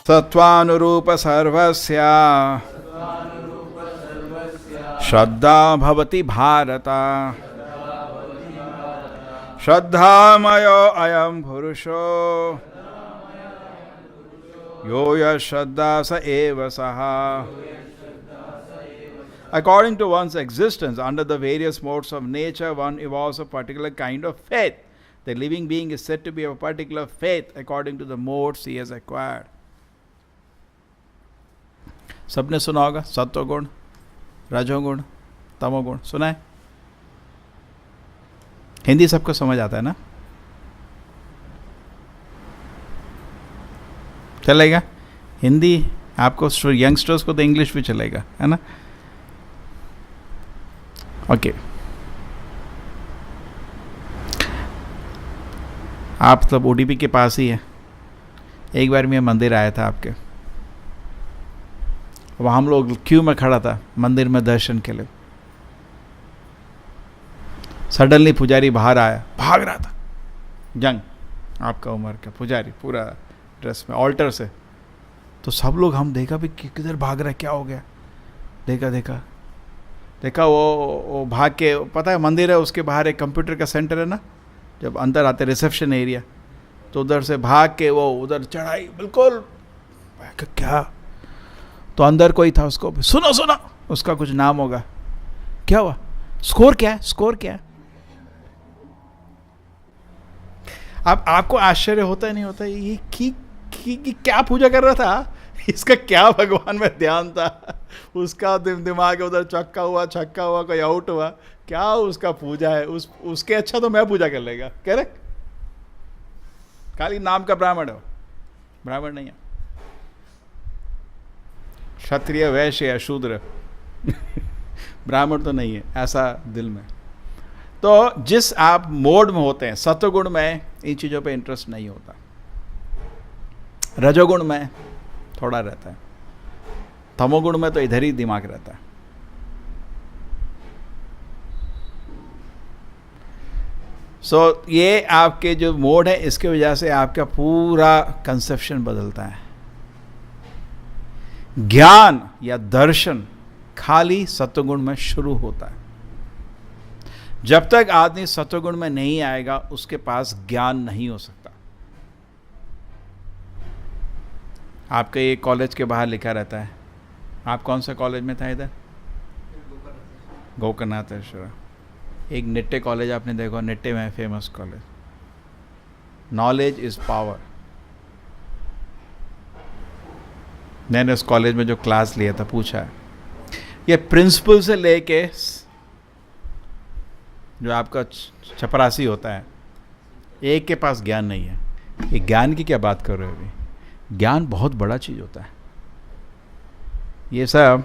सत्वानुरूप सर्वस्य श्रद्धा भवति भारत। श्रद्धामयो अयं पुरुषो यो यश्रद्धा स एव सः। According to one's existence under the various modes of nature, one evolves a particular kind of faith. The living being is said to be of a particular faith according to the modes he has acquired. सबने सुना होगा सत्वगुण, रजोगुण, तमोगुण, सुना है? हिंदी सबको समझ आता है ना? चलेगा हिंदी आपको, यंगस्टर्स को तो इंग्लिश भी चलेगा, है ना? ओके आप मतलब ओडीपी के पास ही है। एक बार मैं मंदिर आया था आपके, वहाँ हम लोग क्यू में खड़ा था मंदिर में दर्शन के लिए। सडनली पुजारी बाहर आया, भाग रहा था, यंग आपका उम्र का पुजारी, पूरा ड्रेस में, ऑल्टर से। तो सब लोग हम देखा भी किधर भाग रहा है, क्या हो गया। देखा वो भाग के, पता है मंदिर है उसके बाहर एक कंप्यूटर का सेंटर है ना, जब अंदर आते रिसेप्शन एरिया, तो उधर से भाग के वो उधर चढ़ाई बिल्कुल। क्या तो अंदर कोई था, उसको सुनो उसका कुछ नाम होगा, क्या हुआ, स्कोर क्या है। अब आपको आश्चर्य होता है नहीं होता ये कि क्या पूजा कर रहा था, इसका क्या भगवान में ध्यान था, उसका दिमाग उधर छक्का हुआ कोई आउट हुआ, क्या उसका पूजा है, उसके अच्छा तो मैं पूजा कर लेगा। करेक्ट, खाली नाम का ब्राह्मण हो, ब्राह्मण नहीं है, क्षत्रिय वैश्य या शूद्र ब्राह्मण तो नहीं है, ऐसा दिल में। तो जिस आप मोड में होते हैं, सत्वगुण में इन चीज़ों पे इंटरेस्ट नहीं होता, रजोगुण में थोड़ा रहता है, तमोगुण में तो इधर ही दिमाग रहता है। ये आपके जो मोड है, इसके वजह से आपका पूरा कंसेप्शन बदलता है। ज्ञान या दर्शन खाली सत्वगुण में शुरू होता है। जब तक आदमी सत्वगुण में नहीं आएगा, उसके पास ज्ञान नहीं हो सकता। आपके ये कॉलेज के बाहर लिखा रहता है, आप कौन सा कॉलेज में था इधर? गोकर्णाथेश्वर। एक निट्टे कॉलेज आपने देखा, निट्टे में famous college, knowledge is power. मैंने उस कॉलेज में जो क्लास लिया था, पूछा है ये प्रिंसिपल से लेके जो आपका चपरासी होता है, एक के पास ज्ञान नहीं है। ये ज्ञान की क्या बात कर रहे हो अभी? ज्ञान बहुत बड़ा चीज़ होता है। ये सब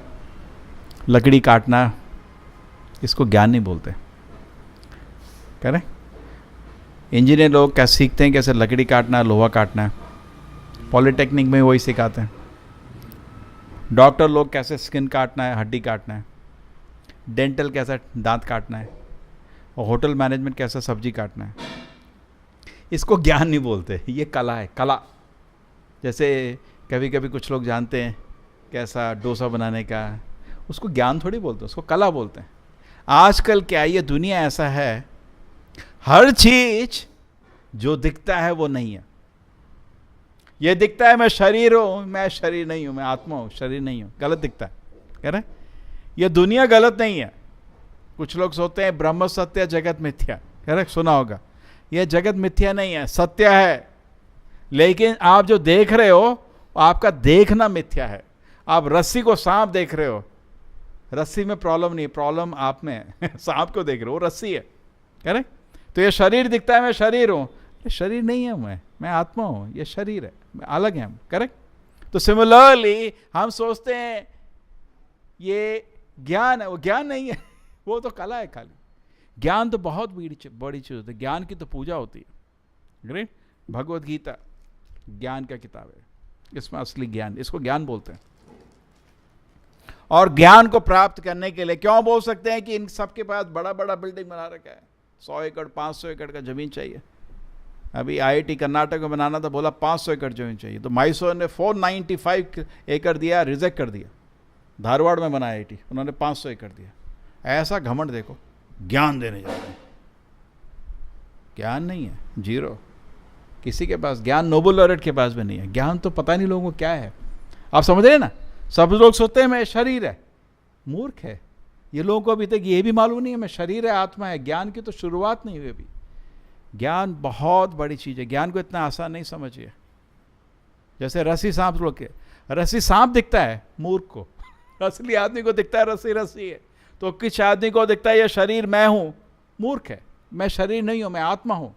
लकड़ी काटना, इसको ज्ञान नहीं बोलते। करेक्ट, इंजीनियर लोग क्या सीखते हैं, कैसे लकड़ी काटना, लोहा काटना है, पॉलिटेक्निक में वही सिखाते हैं। डॉक्टर लोग कैसे स्किन काटना है, हड्डी काटना है, डेंटल कैसा दांत काटना है, और होटल मैनेजमेंट कैसा सब्जी काटना है। इसको ज्ञान नहीं बोलते, ये कला है, कला। जैसे कभी कभी कुछ लोग जानते हैं कैसा डोसा बनाने का, उसको ज्ञान थोड़ी बोलते, उसको कला बोलते हैं। आजकल क्या ये दुनिया ऐसा है, हर चीज जो दिखता है वो नहीं है। ये दिखता है मैं शरीर हूं, मैं शरीर नहीं हूं, मैं आत्मा हूं, शरीर नहीं हूं, गलत दिखता है, कह रहे? ये दुनिया गलत नहीं है। कुछ लोग सोचते हैं ब्रह्म सत्य जगत मिथ्या, कह रहे? सुना होगा। ये जगत मिथ्या नहीं है, सत्य है। लेकिन आप जो देख रहे हो आपका देखना मिथ्या है। आप रस्सी को सांप देख रहे हो, रस्सी में प्रॉब्लम नहीं, प्रॉब्लम आप में है। सांप को देख रहे हो, रस्सी है, कह रहे? तो ये शरीर दिखता है मैं शरीर हूं, शरीर नहीं है, मैं आत्मा हूं, ये शरीर है, मैं अलग है हम, करेक्ट? तो सिमिलरली हम सोचते हैं ये ज्ञान है, वो ज्ञान नहीं है, वो तो कला है खाली। ज्ञान तो बहुत बड़ी चीज होती है, ज्ञान की तो पूजा होती है। ग्रेट। भगवत गीता ज्ञान का किताब है, इसमें असली ज्ञान, इसको ज्ञान बोलते हैं। और ज्ञान को प्राप्त करने के लिए क्यों बोल सकते हैं कि इन सबके पास बड़ा बड़ा बिल्डिंग बना रखा है, 100 एकड़ 500 एकड़ का जमीन चाहिए। अभी IIT कर्नाटक में बनाना था, बोला 500 एकड़ जमीन चाहिए, तो माइसोर ने 495 एकड़ दिया, रिजेक्ट कर दिया। धारवाड़ में बना IIT, उन्होंने 500 एकड़ दिया। ऐसा घमंड देखो, ज्ञान देने जा रहे हैं, ज्ञान नहीं है, जीरो। किसी के पास ज्ञान, नोबेल लॉरेट के पास भी नहीं है ज्ञान, तो पता नहीं लोगों को क्या है। आप समझ रहे हैं ना? सब लोग सोचते हैं मैं शरीर है, मूर्ख है। ये लोगों को अभी तक ये भी मालूम नहीं है मैं शरीर है, आत्मा है। ज्ञान की तो शुरुआत नहीं हुई अभी। ज्ञान बहुत बड़ी चीज है, ज्ञान को इतना आसान नहीं समझिए। जैसे रस्सी सांप, लोग के रस्सी सांप दिखता है मूर्ख को, असली आदमी को दिखता है रस्सी रस्सी है। तो किस आदमी को दिखता है ये शरीर मैं हूं, मूर्ख है। मैं शरीर नहीं हूं, मैं आत्मा हूं।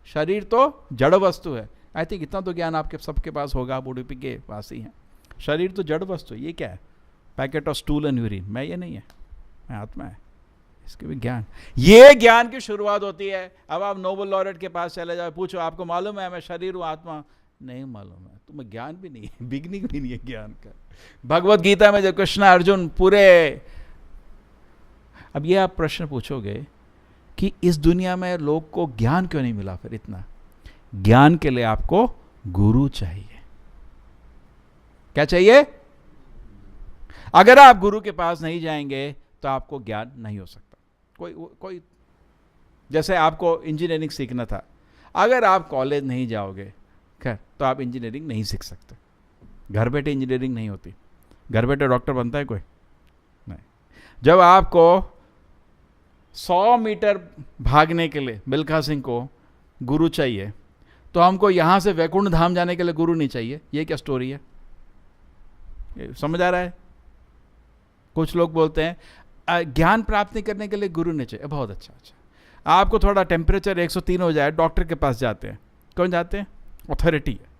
शरीर तो जड़ वस्तु है। आई थिंक इतना तो ज्ञान आपके सबके पास होगा, आप उडुपी के पास ही हैं। शरीर तो जड़ वस्तु है, ये क्या है? Packet of stool and urine, मैं ये नहीं है, मैं आत्मा है। इसके भी ज्ञान, ये ज्ञान की शुरुआत होती है। अब आप नोबेल लॉरेट के पास चले जाओ, पूछो आपको मालूम है मैं शरीर हूं, आत्मा नहीं मालूम है, तुम्हें ज्ञान भी नहीं है, बिगनिंग भी नहीं है ज्ञान का। भगवत गीता में जो कृष्ण अर्जुन पूरे, अब ये आप प्रश्न पूछोगे कि इस दुनिया में लोग को ज्ञान क्यों नहीं मिला? फिर इतना ज्ञान के लिए आपको गुरु चाहिए। क्या चाहिए? अगर आप गुरु के पास नहीं जाएंगे तो आपको ज्ञान नहीं हो सकता। कोई जैसे आपको इंजीनियरिंग सीखना था, अगर आप कॉलेज नहीं जाओगे खैर तो आप इंजीनियरिंग नहीं सीख सकते। घर बैठे इंजीनियरिंग नहीं होती। घर बैठे डॉक्टर बनता है कोई? नहीं। जब आपको 100 मीटर भागने के लिए मिल्खा सिंह को गुरु चाहिए, तो हमको यहां से वैकुंठ धाम जाने के लिए गुरु नहीं चाहिए। ये क्या स्टोरी है? समझ आ रहा है? कुछ लोग बोलते हैं ज्ञान प्राप्ति करने के लिए गुरु नहीं चाहिए। बहुत अच्छा। आपको थोड़ा टेम्परेचर 103 हो जाए, डॉक्टर के पास जाते हैं। कौन जाते हैं? अथॉरिटी है।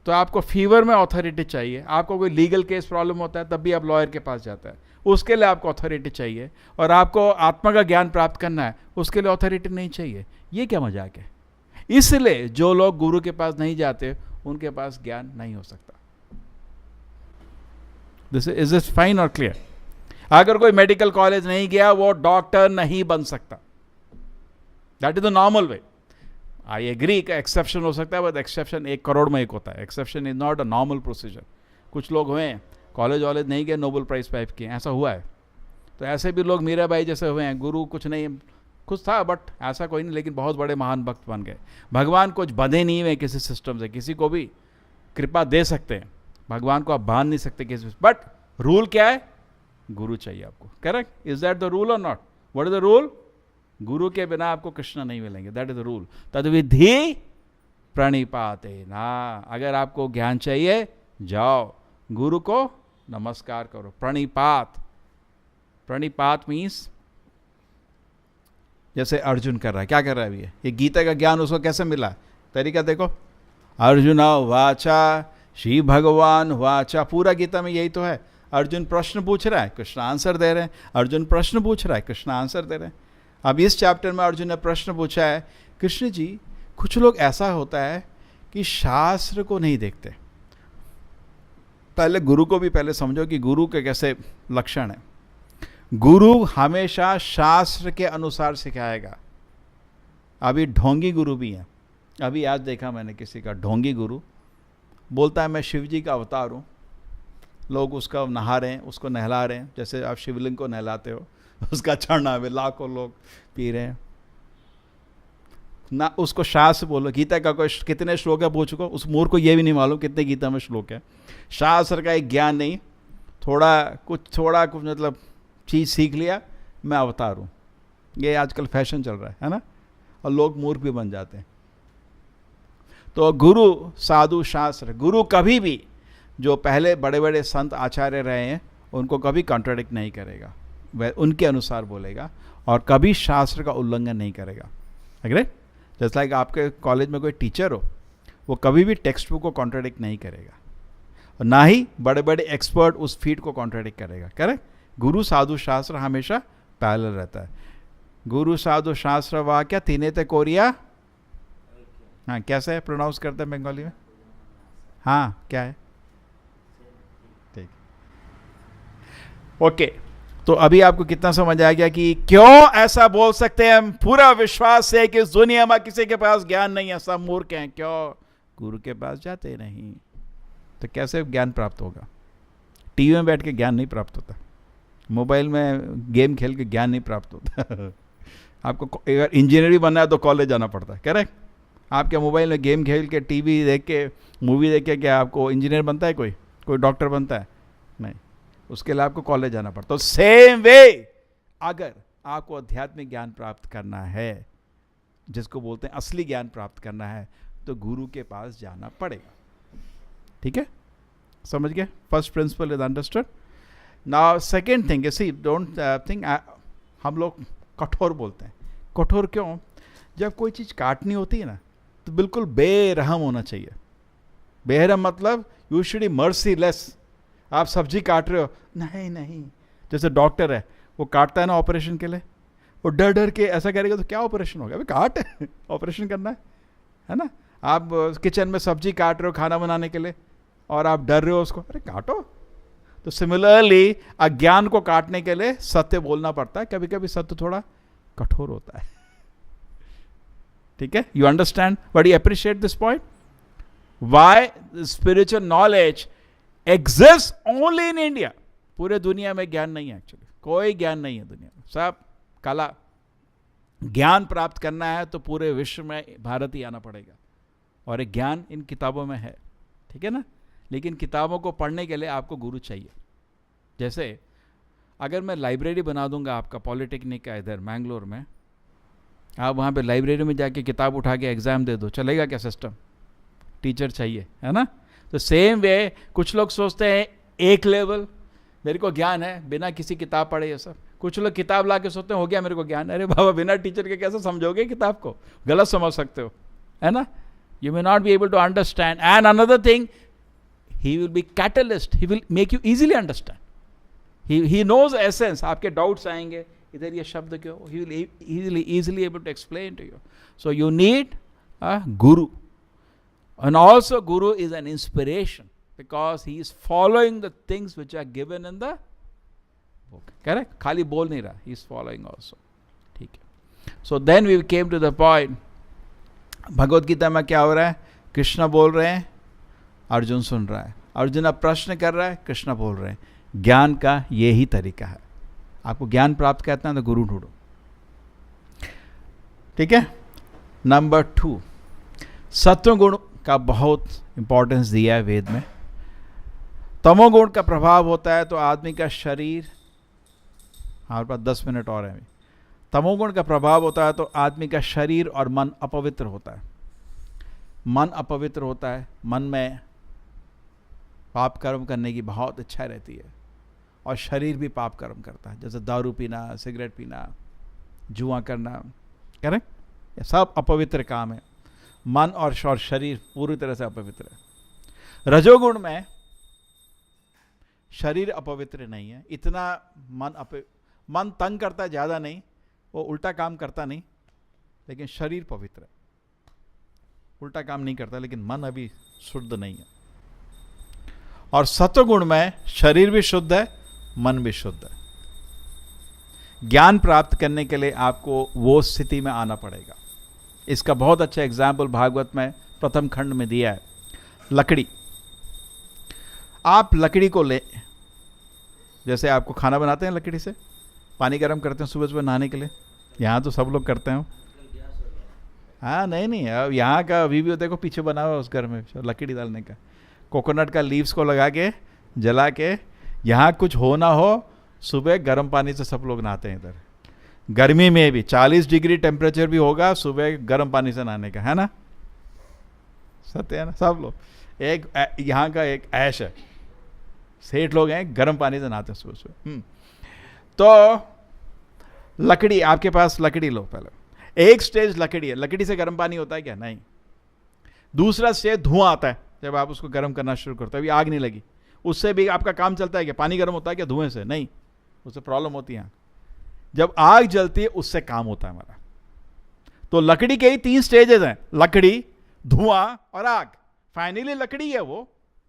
तो आपको फीवर में अथॉरिटी चाहिए। आपको कोई लीगल केस प्रॉब्लम होता है तब भी आप लॉयर के पास जाता है, उसके लिए आपको अथॉरिटी चाहिए। और आपको आत्मा का ज्ञान प्राप्त करना है, उसके लिए अथॉरिटी नहीं चाहिए। ये क्या मजाक है? इसलिए जो लोग गुरु के पास नहीं जाते उनके पास ज्ञान नहीं हो सकता। इज दिस फाइन और क्लियर? अगर कोई मेडिकल कॉलेज नहीं गया वो डॉक्टर नहीं बन सकता। That is the normal way. I agree का एक्सेप्शन हो सकता है, बट एक्सेप्शन 1 करोड़ में 1 होता है। Exception is not a normal procedure. कुछ लोग हुए हैं कॉलेज वॉलेज नहीं गए, नोबेल प्राइज पाइप किए, ऐसा हुआ है। तो ऐसे भी लोग मीरा बाई जैसे हुए हैं, गुरु कुछ नहीं, कुछ था बट ऐसा कोई नहीं, लेकिन बहुत बड़े महान भक्त बन गए। भगवान कुछ बंधे नहीं हुए किसी सिस्टम से, किसी को भी कृपा दे सकते हैं, भगवान को आप बांध नहीं सकते किसी। बट रूल क्या है? गुरु चाहिए आपको। Correct? Is that the rule or not? What is the rule? गुरु के बिना आपको कृष्ण नहीं मिलेंगे। That is the rule. तद्विधि प्रणिपाते ना। अगर आपको ज्ञान चाहिए जाओ गुरु को नमस्कार करो। प्रणिपात, प्रणिपात मीन्स जैसे अर्जुन कर रहा है। क्या कर रहा है अभी? ये गीता का ज्ञान उसको कैसे मिला? तरीका देखो। अर्जुन वाचा श्री भगवान वाचा, पूरा गीता में यही तो है। अर्जुन प्रश्न पूछ रहा है, कृष्ण आंसर दे रहे हैं। अर्जुन प्रश्न पूछ रहा है, कृष्ण आंसर दे रहे हैं। अब इस चैप्टर में अर्जुन ने प्रश्न पूछा है, कृष्ण जी कुछ लोग ऐसा होता है कि शास्त्र को नहीं देखते। पहले गुरु को भी पहले समझो कि गुरु के कैसे लक्षण है। गुरु हमेशा शास्त्र के अनुसार सिखाएगा। अभी ढोंगी गुरु भी हैं, अभी आज देखा मैंने किसी का ढोंगी गुरु बोलता है मैं शिव जी का अवतार हूँ, लोग उसका नहा रहे हैं, उसको नहला रहे हैं, जैसे आप शिवलिंग को नहलाते हो उसका चढ़ना में लाखों लोग पी रहे हैं ना। उसको शास्त्र बोलो, गीता का कोई कितने श्लोक है पूछ को, उस मूर्ख को ये भी नहीं मालूम कितने गीता में श्लोक है। शास्त्र का एक ज्ञान नहीं, थोड़ा कुछ मतलब चीज़ सीख लिया, मैं अवतार हूँ, ये आजकल फैशन चल रहा है ना, और लोग मूर्ख भी बन जाते हैं। तो गुरु साधु शास्त्र, गुरु कभी भी जो पहले बड़े बड़े संत आचार्य रहे हैं उनको कभी कॉन्ट्राडिक्ट नहीं करेगा, वह उनके अनुसार बोलेगा और कभी शास्त्र का उल्लंघन नहीं करेगा। अग्रे जैसे लाइक आपके कॉलेज में कोई टीचर हो, वो कभी भी टेक्स्ट बुक को कॉन्ट्राडिक्ट नहीं करेगा और ना ही बड़े बड़े एक्सपर्ट उस फील्ड को कॉन्ट्राडिक्ट करेगा। करेक्ट? गुरु साधु शास्त्र हमेशा पैरेलल रहता है। गुरु साधु शास्त्र वाक्य तीने ते कोरिया, हाँ कैसे प्रोनाउंस करते हैं बंगाली में? हाँ क्या है? ठीक, ओके। तो अभी आपको कितना समझ आ गया कि क्यों ऐसा बोल सकते हैं हम पूरा विश्वास है कि इस दुनिया में किसी के पास ज्ञान नहीं है, सब मूर्ख हैं। क्यों? गुरु के पास जाते नहीं। तो कैसे ज्ञान प्राप्त होगा? टीवी में बैठ के ज्ञान नहीं प्राप्त होता, मोबाइल में गेम खेल के ज्ञान नहीं प्राप्त होता। आपको अगर इंजीनियर बनना है तो कॉलेज जाना पड़ता है। करेक्ट? आपके मोबाइल में गेम खेल के, टीवी देख के, मूवी देख के क्या आपको इंजीनियर बनता है? कोई डॉक्टर बनता है? नहीं, उसके लिए आपको कॉलेज जाना पड़ता है। तो सेम वे अगर आपको आध्यात्मिक ज्ञान प्राप्त करना है, जिसको बोलते हैं असली ज्ञान प्राप्त करना है, तो गुरु के पास जाना पड़ेगा। ठीक है, समझ गए? First principle is understood. Now second thing, see don't think हम लोग कठोर बोलते हैं। कठोर क्यों? जब कोई चीज़ काटनी होती है ना, तो बिल्कुल बेरहम होना चाहिए। बेरहम मतलब यू शुड बी मर्सीलेस। आप सब्जी काट रहे हो, नहीं, जैसे डॉक्टर है, वो काटता है ना ऑपरेशन के लिए, वो डर डर के ऐसा करेगा तो क्या ऑपरेशन होगा? अभी काट ऑपरेशन करना है ना। आप किचन में सब्जी काट रहे हो खाना बनाने के लिए और आप डर रहे हो उसको, अरे काटो। तो सिमिलरली अज्ञान को काटने के लिए सत्य बोलना पड़ता है। कभी कभी सत्य थोड़ा कठोर होता है। ठीक है? You understand? But you appreciate this point, why spiritual knowledge exist only in India. पूरे दुनिया में ज्ञान नहीं है, एक्चुअली कोई ज्ञान नहीं है दुनिया में, सब कला। ज्ञान प्राप्त करना है तो पूरे विश्व में भारत ही आना पड़ेगा, और एक ज्ञान इन किताबों में है। ठीक है ना? लेकिन किताबों को पढ़ने के लिए आपको गुरु चाहिए। जैसे अगर मैं लाइब्रेरी बना दूंगा आपका पॉलिटेक्निक का इधर मैंगलोर में, आप वहाँ पे लाइब्रेरी में जाके किताब उठा के एग्ज़ाम दे दो, चलेगा क्या सिस्टम? टीचर चाहिए, है ना? तो सेम वे कुछ लोग सोचते हैं एक लेवल, मेरे को ज्ञान है बिना किसी किताब पढ़े ये सब। कुछ लोग किताब ला के सोचते हैं हो गया मेरे को ज्ञान। अरे बाबा, बिना टीचर के कैसे समझोगे किताब को? गलत समझ सकते हो, है ना? You may not be able to understand. And another thing, he will be catalyst, he will make you easily understand, he knows essence। आपके doubts आएंगे, इधर ये शब्द क्यों, he will easily able to explain to you। So you need a guru, and also guru is an inspiration because he is following the things which are given in the book। correct? खाली बोल नहीं रहा, he is following also। ठीक है? So then we came to the point, Bhagavad Gita में क्या हो रहा है? कृष्ण बोल रहे हैं, अर्जुन सुन रहा है। अर्जुन अब प्रश्न कर रहा है, कृष्ण बोल रहे हैं। ज्ञान का यही तरीका है। आपको ज्ञान प्राप्त करना है तो गुरु ढूंढो। ठीक है? नंबर 2, सत्वगुण का बहुत इंपॉर्टेंस दिया है वेद में। तमोगुण का प्रभाव होता है तो आदमी का शरीर, हमारे पास 10 मिनट और है। तमोगुण का प्रभाव होता है तो आदमी का शरीर और मन अपवित्र होता है। मन अपवित्र होता है, मन में पाप कर्म करने की बहुत इच्छा रहती है, और शरीर भी पाप कर्म करता है, जैसे दारू पीना, सिगरेट पीना, जुआ करना। करेक्ट? ये सब अपवित्र काम है। मन और शरीर पूरी तरह से अपवित्र है। रजोगुण में शरीर अपवित्र नहीं है, इतना मन तंग करता है, ज़्यादा नहीं, वो उल्टा काम करता नहीं, लेकिन शरीर पवित्र है। उल्टा काम नहीं करता, लेकिन मन अभी शुद्ध नहीं है। और सत्वगुण में शरीर भी शुद्ध है, मन भी शुद्ध है। ज्ञान प्राप्त करने के लिए आपको वो स्थिति में आना पड़ेगा। इसका बहुत अच्छा एग्जाम्पल भागवत में प्रथम खंड में दिया है। लकड़ी, आप लकड़ी को ले, जैसे आपको खाना बनाते हैं लकड़ी से, पानी गर्म करते हैं सुबह सुबह नहाने के लिए, यहाँ तो सब लोग करते हैं। हाँ नहीं, अब यहाँ का अभी भी देखो पीछे बना हुआ उस घर में लकड़ी डालने का, कोकोनट का लीव्स को लगा के जला के, यहाँ कुछ हो ना हो सुबह गर्म पानी से सब लोग नहाते हैं। इधर गर्मी में भी 40 डिग्री टेम्परेचर भी होगा, सुबह गर्म पानी से नहाने का, है ना, सत्य है ना। सब लोग एक यहाँ का एक ऐश है, सेठ लोग हैं गर्म पानी से नहाते हैं सुबह सुबह। तो लकड़ी, आपके पास लकड़ी लो, पहले एक स्टेज लकड़ी है, लकड़ी से गर्म पानी होता है क्या? नहीं। दूसरा स्टेज धुआं आता है, जब आप उसको गर्म करना शुरू करते हो, अभी आग नहीं लगी, उससे भी आपका काम चलता है क्या? पानी गर्म होता है क्या धुएं से? नहीं, उससे प्रॉब्लम होती है। जब आग जलती है उससे काम होता है हमारा। तो लकड़ी के ही 3 स्टेजेस हैं, लकड़ी, धुआं और आग। फाइनली लकड़ी है वो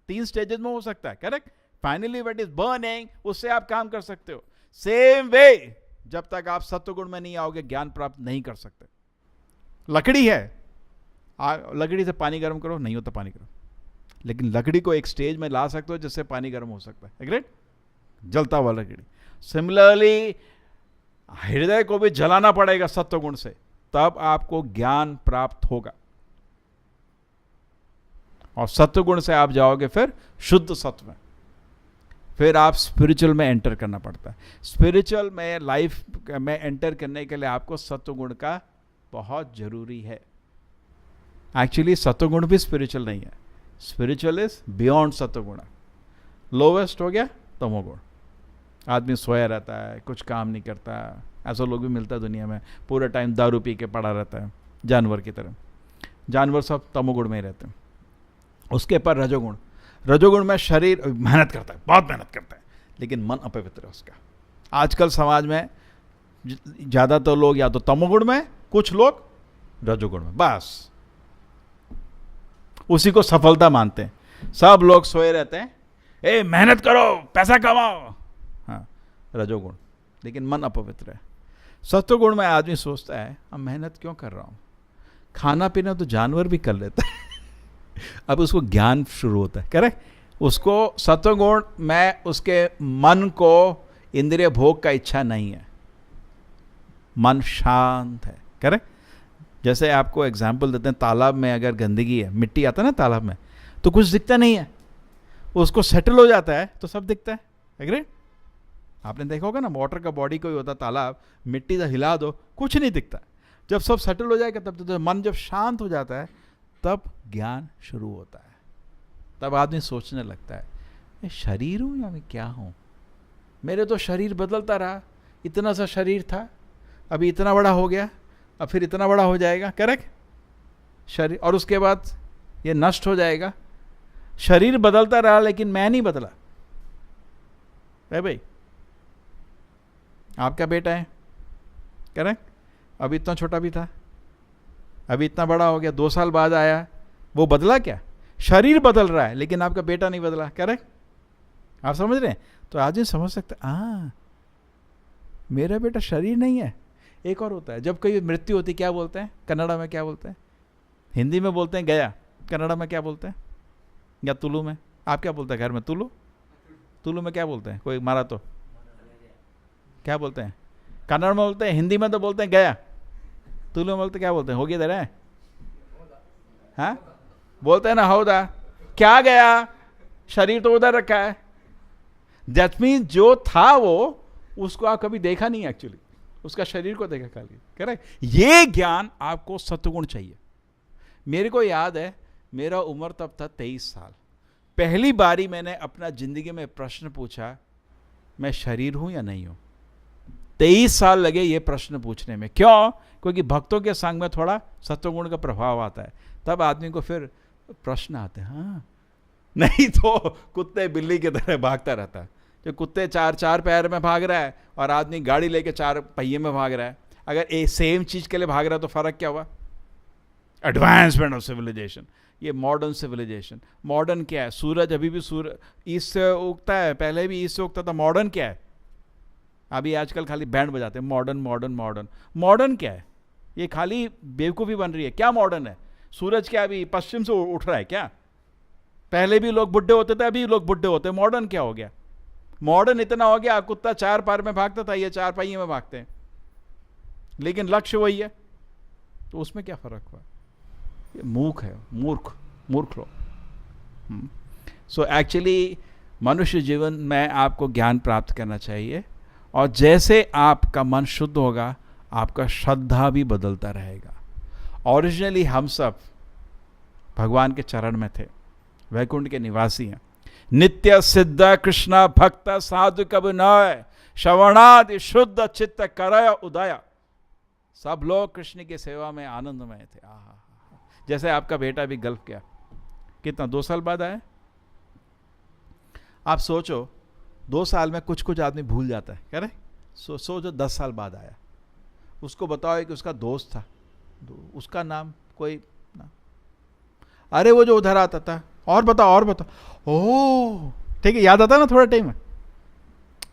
3 स्टेजेस में हो सकता है, correct. Finally what is burning, उससे आप काम कर सकते हो। सेम वे जब तक आप सत्वगुण में नहीं आओगे ज्ञान प्राप्त नहीं कर सकते। लकड़ी है, लकड़ी से पानी गर्म करो, नहीं होता पानी गर्म, लेकिन लकड़ी को एक स्टेज में ला सकते हो जिससे पानी गर्म हो सकता है, एग्रीड, जलता हुआ लकड़ी। सिमिलरली हृदय को भी जलाना पड़ेगा सत्वगुण से, तब आपको ज्ञान प्राप्त होगा। और सत्वगुण से आप जाओगे फिर शुद्ध सत्व में, फिर आप स्पिरिचुअल में एंटर करना पड़ता है। स्पिरिचुअल में लाइफ में एंटर करने के लिए आपको सत्वगुण का बहुत जरूरी है। एक्चुअली सत्वगुण भी स्पिरिचुअल नहीं है, स्पिरिचुअल इज बियॉन्ड सत्वगुण। लोवेस्ट हो गया तमोगुण, आदमी सोया रहता है, कुछ काम नहीं करता, ऐसा लोग भी मिलता है दुनिया में, पूरा टाइम दारू पी के पड़ा रहता है, जानवर की तरह। जानवर सब तमोगुण में ही रहते हैं। उसके पर रजोगुण, रजोगुण में शरीर मेहनत करता है, बहुत मेहनत करता है, लेकिन मन अपवित्र है उसका। आजकल समाज में ज़्यादातर लोग या तो तमोगुण में, कुछ लोग रजोगुण में, बस उसी को सफलता मानते हैं। सब लोग सोए रहते हैं, ए मेहनत करो, पैसा कमाओ, हाँ रजोगुण, लेकिन मन अपवित्र है। सत्वगुण में आदमी सोचता है अब मेहनत क्यों कर रहा हूँ, खाना पीना तो जानवर भी कर लेता है। अब उसको ज्ञान शुरू होता है, करेक्ट। उसको सत्वगुण में उसके मन को इंद्रिय भोग का इच्छा नहीं है, मन शांत है, करेक्ट। जैसे आपको एग्जाम्पल देते हैं, तालाब में अगर गंदगी है, मिट्टी आता है ना तालाब में, तो कुछ दिखता नहीं है, उसको सेटल हो जाता है तो सब दिखता है, एग्री। आपने देखा होगा ना, वाटर का बॉडी कोई होता तालाब, मिट्टी से हिला दो कुछ नहीं दिखता। जब सब सेटल हो जाएगा तब तो मन जब शांत हो जाता है तब ज्ञान शुरू होता है। तब आदमी सोचने लगता है मैं शरीर हूँ या मैं क्या हूँ, मेरे तो शरीर बदलता रहा, इतना सा शरीर था, अभी इतना बड़ा हो गया, अब फिर इतना बड़ा हो जाएगा, करेक्ट शरीर, और उसके बाद ये नष्ट हो जाएगा। शरीर बदलता रहा लेकिन मैं नहीं बदला। भाई आपका बेटा है, करेक्ट, अभी इतना छोटा भी था, अभी इतना बड़ा हो गया, 2 साल बाद आया, वो बदला क्या? शरीर बदल रहा है लेकिन आपका बेटा नहीं बदला, करेक्ट। आप समझ रहे हैं? तो आदमी समझ सकते मेरा बेटा शरीर नहीं है। एक और होता है, जब कोई मृत्यु होती क्या बोलते हैं कन्नड़ा में, क्या बोलते हैं? हिंदी में बोलते हैं गया, कन्नड़ा में क्या बोलते हैं? या तुलु में? आप क्या बोलते हैं घर में? तुलु, तुलु में क्या बोलते हैं? कोई मारा तो क्या बोलते हैं? कन्नड़ में बोलते हैं, हिंदी में तो बोलते हैं गया, तुलु में बोलते क्या बोलते हैं? हो गया दे, हाँ बोलते हैं ना, हौदा। क्या गया? शरीर तो उधर रखा है। दैट मीन्स जो था वो, उसको आप कभी देखा नहीं, एक्चुअली उसका शरीर को देखा खाली, करेक्ट। ये ज्ञान आपको सत्वगुण चाहिए। मेरे को याद है, मेरा उम्र तब था 23 साल। पहली बारी मैंने अपना जिंदगी में प्रश्न पूछा, मैं शरीर हूं या नहीं हूं। 23 साल लगे ये प्रश्न पूछने में। क्यों? क्योंकि भक्तों के संग में थोड़ा सत्वगुण का प्रभाव आता है, तब आदमी को फिर प्रश्न आते हैं। हाँ, नहीं तो कुत्ते बिल्ली की तरह भागता रहता है। जो कुत्ते 4 पैर में भाग रहा है और आदमी गाड़ी लेके 4 पहिए में भाग रहा है, अगर एक सेम चीज के लिए भाग रहा है तो फर्क क्या हुआ? Advancement of civilisation. ये मॉडर्न सिविलाइजेशन। मॉडर्न क्या है? सूरज अभी भी ईस्ट से उगता है, पहले भी ईस्ट से उगता था। मॉडर्न क्या है? अभी आजकल खाली बैंड बजाते हैं, मॉडर्न मॉडर्न मॉडर्न। मॉडर्न क्या है? ये खाली बेवकूफ़ी बन रही है। क्या मॉडर्न है? सूरज क्या अभी पश्चिम से उठ रहा है क्या? पहले भी लोग बुढ़े होते थे, अभी लोग बुढ़े होते हैं। मॉडर्न क्या हो गया? मॉडर्न इतना हो गया, कुत्ता 4 पैर में भागता था, ये 4 पहिए में भागते हैं, लेकिन लक्ष्य वही है। तो उसमें क्या फर्क हुआ? ये मूर्ख है, मूर्ख लोग। सो एक्चुअली मनुष्य जीवन में आपको ज्ञान प्राप्त करना चाहिए, और जैसे आपका मन शुद्ध होगा आपका श्रद्धा भी बदलता रहेगा। ओरिजिनली हम सब भगवान के चरण में थे, वैकुंठ के निवासी हैं। नित्य सिद्ध कृष्ण भक्त साधु कब नय, श्रवणादि शुद्ध चित्त करय उदय। सब लोग कृष्ण की सेवा में आनंदमय थे। जैसे आपका बेटा भी गल्फ गया, कितना 2 साल बाद आया। आप सोचो 2 साल में कुछ कुछ आदमी भूल जाता है, कह रहे? सोचो 10 साल बाद आया, उसको बताओ कि उसका दोस्त था, उसका नाम कोई ना, अरे वो जो उधर आता था, और बताओ, ओह ठीक है, याद आता ना थोड़ा टाइम में।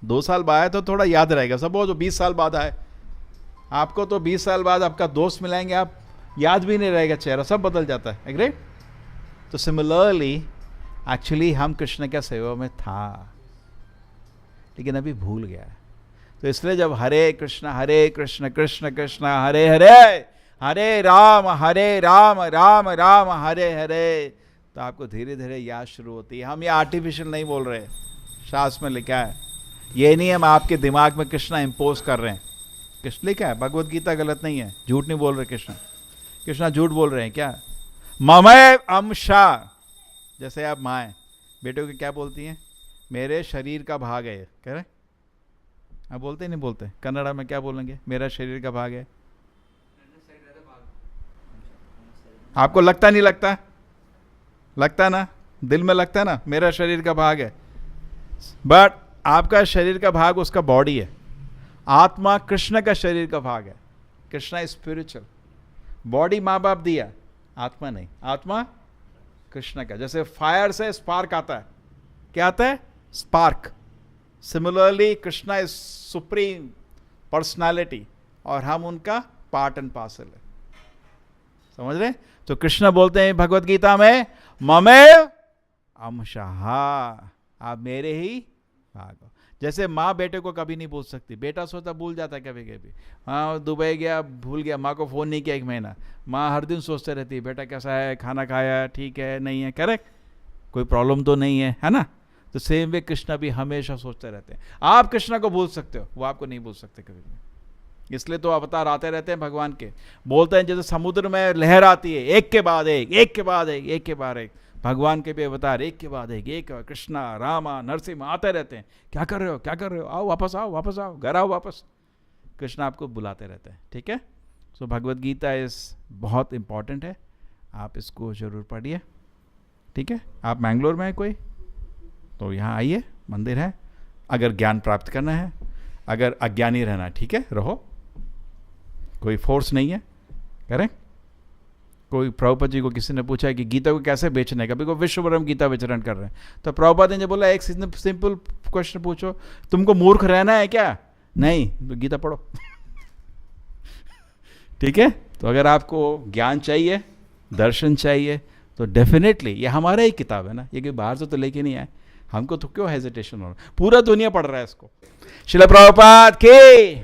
2 साल बाद आया तो थोड़ा याद रहेगा। सब वो जो 20 साल बाद आए, आपको तो 20 साल बाद आपका दोस्त मिलाएंगे, आप याद भी नहीं रहेगा, चेहरा सब बदल जाता है। एग्री? तो सिमिलरली एक्चुअली हम कृष्ण के सेवा में था, लेकिन अभी भूल गया। तो इसलिए जब हरे कृष्ण कृष्ण कृष्ण हरे हरे, हरे राम राम राम हरे हरे, तो आपको धीरे धीरे याद शुरू होती है। हम ये आर्टिफिशियल नहीं बोल रहे, शास्त्र में लिखा है। ये नहीं हम आपके दिमाग में कृष्ण इम्पोज कर रहे हैं। कृष्ण लिखा है, भगवत गीता गलत नहीं है, झूठ नहीं बोल रहे कृष्ण झूठ बोल रहे हैं क्या? ममय अंशा, जैसे आप माँ बेटों को क्या बोलती हैं? मेरे शरीर का भाग है, कह रहे? आप बोलते नहीं बोलते? कन्नड़ा में क्या बोलेंगे? मेरा शरीर का भाग है। आपको लगता नहीं लगता? लगता ना, दिल में लगता ना, मेरा शरीर का भाग है। बट आपका शरीर का भाग उसका बॉडी है। आत्मा कृष्ण का शरीर का भाग है। कृष्ण स्पिरिचुअल, बॉडी माँ बाप दिया, आत्मा नहीं। आत्मा कृष्ण का। जैसे फायर से स्पार्क आता है, क्या आता है? Spark. Similarly Krishna is supreme personality, और हम उनका पार्ट एंड पार्सल है। समझ रहे? तो कृष्ण बोलते हैं भगवत गीता में, ममेव अंशः, आप मेरे ही भाग हो। जैसे माँ बेटे को कभी नहीं भूल सकती, बेटा सोचता भूल जाता है कभी कभी। हाँ दुबई गया, भूल गया, माँ को फ़ोन नहीं किया 1 महीना, माँ हर दिन सोचते रहती है बेटा कैसा है, खाना खाया, ठीक है नहीं है, करेक्ट, कोई प्रॉब्लम तो नहीं है ना? तो सेम वे कृष्णा भी हमेशा सोचते रहते हैं। आप कृष्णा को भूल सकते हो, वो आपको नहीं भूल सकते कभी भी। इसलिए तो अवतार आते रहते हैं भगवान के। बोलते हैं जैसे समुद्र में लहर आती है, एक के बाद एक, एक के बाद एक, एक के बाद एक, भगवान के भी अवतार एक के बाद एक कृष्णा रामा नरसिम्हा आते रहते हैं। क्या कर रहे हो, क्या कर रहे हो, आओ वापस आओ, वापस आओ, घर आओ वापस। कृष्णा आपको बुलाते रहते हैं, ठीक है? सो भगवत गीता इस बहुत इंपॉर्टेंट है, आप इसको जरूर पढ़िए, ठीक है? आप मैंगलोर में है कोई तो यहाँ आइए, मंदिर है। अगर ज्ञान प्राप्त करना है, अगर अज्ञानी रहना, ठीक है, रहो, कोई फोर्स नहीं है, करें? कोई प्रभुपाद जी को किसी ने पूछा कि गीता को कैसे बेचने का, बिकॉज विश्व भर में गीता विचरण कर रहे हैं। तो प्रभुपाद ने बोला एक सिंपल क्वेश्चन पूछो, तुमको मूर्ख रहना है क्या? नहीं, तो गीता पढ़ो। ठीक है? तो अगर आपको ज्ञान चाहिए, दर्शन चाहिए, तो डेफिनेटली ये हमारा ही किताब है ना, ये कि बाहर से तो लेके नहीं आए। हमको तो क्यों हेजिटेशन हो रहा है? पूरा दुनिया पढ़ रहा है इसको। श्रील प्रभुपाद की